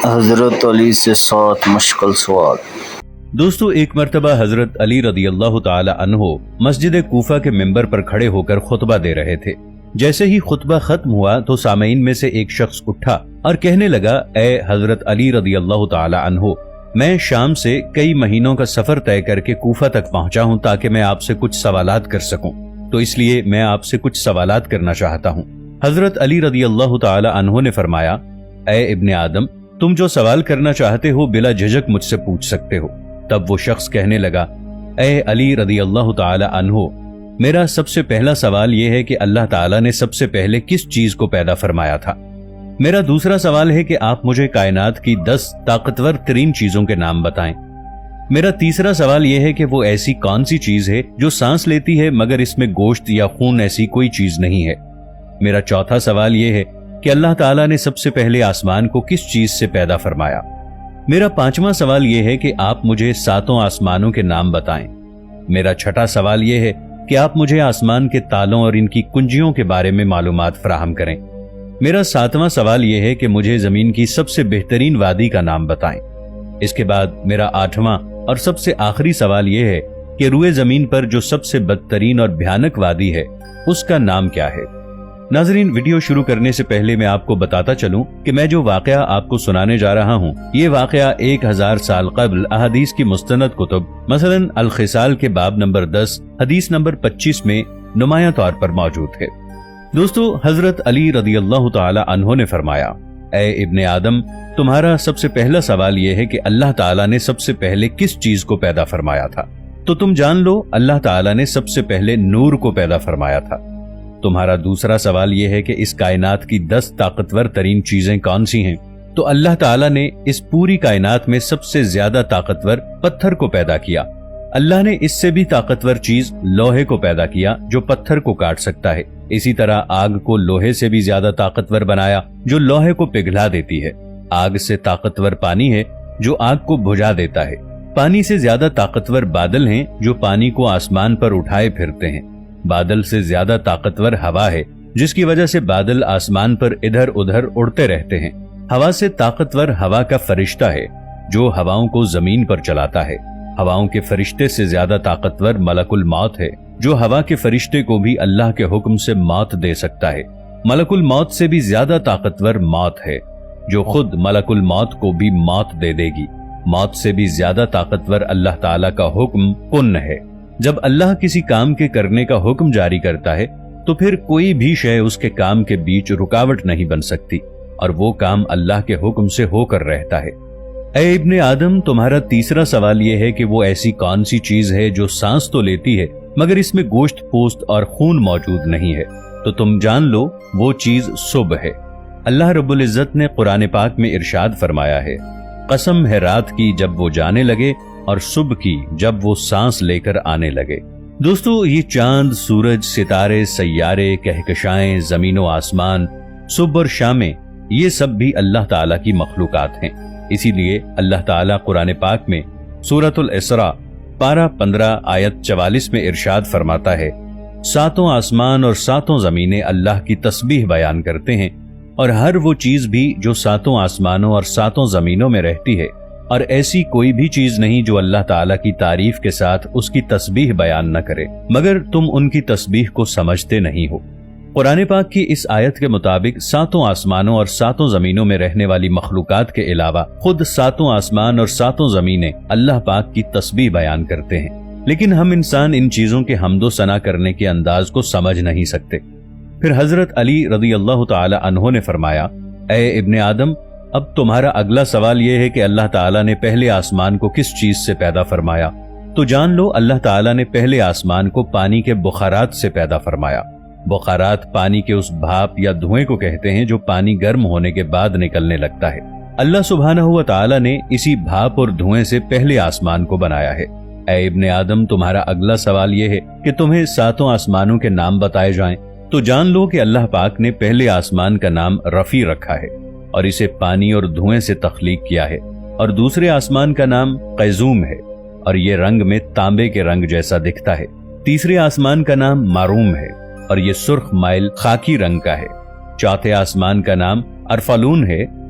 حضرت علی سے 7 مشکل سوال۔ دوستو، ایک مرتبہ حضرت علی رضی اللہ تعالی عنہ مسجد کوفہ کے ممبر پر کھڑے ہو کر خطبہ دے رہے تھے۔ جیسے ہی خطبہ ختم ہوا تو سامعین میں سے ایک شخص اٹھا اور کہنے لگا، اے حضرت علی رضی اللہ تعالی عنہ، میں شام سے کئی مہینوں کا سفر طے کر کے کوفہ تک پہنچا ہوں تاکہ میں آپ سے کچھ سوالات کر سکوں، تو اس لیے میں آپ سے کچھ سوالات کرنا چاہتا ہوں۔ حضرت علی رضی اللہ تعالی عنہ نے فرمایا، اے ابن آدم، تم جو سوال کرنا چاہتے ہو بلا جھجک مجھ سے پوچھ سکتے ہو۔ تب وہ شخص کہنے لگا، اے علی رضی اللہ تعالی عنہ، میرا سب سے پہلا سوال یہ ہے کہ اللہ تعالیٰ نے سب سے پہلے کس چیز کو پیدا فرمایا تھا؟ میرا دوسرا سوال ہے کہ آپ مجھے کائنات کی 10 طاقتور ترین چیزوں کے نام بتائیں۔ میرا تیسرا سوال یہ ہے کہ وہ ایسی کون سی چیز ہے جو سانس لیتی ہے مگر اس میں گوشت یا خون ایسی کوئی چیز نہیں ہے۔ میرا چوتھا سوال یہ ہے کہ اللہ تعالیٰ نے سب سے پہلے آسمان کو کس چیز سے پیدا فرمایا۔ میرا پانچواں سوال یہ ہے کہ آپ مجھے 7 آسمانوں کے نام بتائیں۔ میرا چھٹا سوال یہ ہے کہ آپ مجھے آسمان کے تالوں اور ان کی کنجیوں کے بارے میں معلومات فراہم کریں۔ میرا 7واں سوال یہ ہے کہ مجھے زمین کی سب سے بہترین وادی کا نام بتائیں۔ اس کے بعد میرا 8واں اور سب سے آخری سوال یہ ہے کہ روئے زمین پر جو سب سے بدترین اور بھیانک وادی ہے اس کا نام کیا ہے؟ ناظرین، ویڈیو شروع کرنے سے پہلے میں آپ کو بتاتا چلوں کہ میں جو واقعہ آپ کو سنانے جا رہا ہوں یہ واقعہ 1000 سال قبل احادیث کی مستند کتب مثلا الخصال کے باب نمبر 10 حدیث نمبر 25 میں نمایاں طور پر موجود ہے۔ دوستو، حضرت علی رضی اللہ تعالی عنہ نے فرمایا، اے ابن آدم، تمہارا سب سے پہلا سوال یہ ہے کہ اللہ تعالیٰ نے سب سے پہلے کس چیز کو پیدا فرمایا تھا؟ تو تم جان لو، اللہ تعالیٰ نے سب سے پہلے نور کو پیدا فرمایا تھا۔ تمہارا دوسرا سوال یہ ہے کہ اس کائنات کی 10 طاقتور ترین چیزیں کون سی ہیں؟ تو اللہ تعالیٰ نے اس پوری کائنات میں سب سے زیادہ طاقتور پتھر کو پیدا کیا۔ اللہ نے اس سے بھی طاقتور چیز لوہے کو پیدا کیا جو پتھر کو کاٹ سکتا ہے۔ اسی طرح آگ کو لوہے سے بھی زیادہ طاقتور بنایا جو لوہے کو پگھلا دیتی ہے۔ آگ سے طاقتور پانی ہے جو آگ کو بجھا دیتا ہے۔ پانی سے زیادہ طاقتور بادل ہیں جو پانی کو آسمان پر اٹھائے پھرتے ہیں۔ بادل سے زیادہ طاقتور ہوا ہے جس کی وجہ سے بادل آسمان پر ادھر ادھر اڑتے رہتے ہیں۔ ہوا سے طاقتور ہوا کا فرشتہ ہے جو ہواؤں کو زمین پر چلاتا ہے۔ ہواؤں کے فرشتے سے زیادہ طاقتور ملک الموت ہے جو ہوا کے فرشتے کو بھی اللہ کے حکم سے موت دے سکتا ہے۔ ملک الموت سے بھی زیادہ طاقتور موت ہے جو خود ملک الموت کو بھی موت دے دے گی۔ موت سے بھی زیادہ طاقتور اللہ تعالیٰ کا حکم کن ہے۔ جب اللہ کسی کام کے کرنے کا حکم جاری کرتا ہے تو پھر کوئی بھی شے اس کے کام کے بیچ رکاوٹ نہیں بن سکتی، اور وہ کام اللہ کے حکم سے ہو کر رہتا ہے۔ اے ابن آدم، تمہارا تیسرا سوال یہ ہے کہ وہ ایسی کون سی چیز ہے جو سانس تو لیتی ہے مگر اس میں گوشت پوست اور خون موجود نہیں ہے؟ تو تم جان لو، وہ چیز صبح ہے۔ اللہ رب العزت نے قرآن پاک میں ارشاد فرمایا ہے، قسم ہے رات کی جب وہ جانے لگے اور صبح کی جب وہ سانس لے کر آنے لگے۔ دوستو، یہ چاند، سورج، ستارے، سیارے، کہکشائیں، زمین و آسمان، صبح اور شامیں، یہ سب بھی اللہ تعالیٰ کی مخلوقات ہیں۔ اسی لیے اللہ تعالیٰ قرآن پاک میں سورۃ الاسراء پارہ 15 آیت 44 میں ارشاد فرماتا ہے، 7 آسمان اور 7 زمینیں اللہ کی تسبیح بیان کرتے ہیں، اور ہر وہ چیز بھی جو 7 آسمانوں اور 7 زمینوں میں رہتی ہے، اور ایسی کوئی بھی چیز نہیں جو اللہ تعالیٰ کی تعریف کے ساتھ اس کی تسبیح بیان نہ کرے، مگر تم ان کی تسبیح کو سمجھتے نہیں ہو۔ قرآن پاک کی اس آیت کے مطابق 7 آسمانوں اور 7 زمینوں میں رہنے والی مخلوقات کے علاوہ خود 7 آسمان اور 7 زمینیں اللہ پاک کی تسبیح بیان کرتے ہیں، لیکن ہم انسان ان چیزوں کے حمد و ثنا کرنے کے انداز کو سمجھ نہیں سکتے۔ پھر حضرت علی رضی اللہ تعالی عنہ نے فرمایا، اے ابن آدم، اب تمہارا اگلا سوال یہ ہے کہ اللہ تعالیٰ نے پہلے آسمان کو کس چیز سے پیدا فرمایا؟ تو جان لو، اللہ تعالیٰ نے پہلے آسمان کو پانی کے بخارات سے پیدا فرمایا۔ بخارات پانی کے اس بھاپ یا دھوئیں کو کہتے ہیں جو پانی گرم ہونے کے بعد نکلنے لگتا ہے۔ اللہ سبحانہ و تعالیٰ نے اسی بھاپ اور دھوئیں سے پہلے آسمان کو بنایا ہے۔ اے ابن آدم، تمہارا اگلا سوال یہ ہے کہ تمہیں 7 آسمانوں کے نام بتائے جائیں، تو جان لو کہ اللہ پاک نے پہلے آسمان کا نام رفیع رکھا ہے اور اسے پانی اور دھوئیں سے تخلیق کیا ہے، اور دوسرے آسمان کا نام قیزوم ہے اور یہ رنگ میں تانبے کے رنگ جیسا دکھتا ہے۔ تیسرے آسمان کا نام معروم ہے اور یہ سرخ مائل خاکی رنگ کا ہے۔ چوتھے آسمان کا نام ارفالون ہے،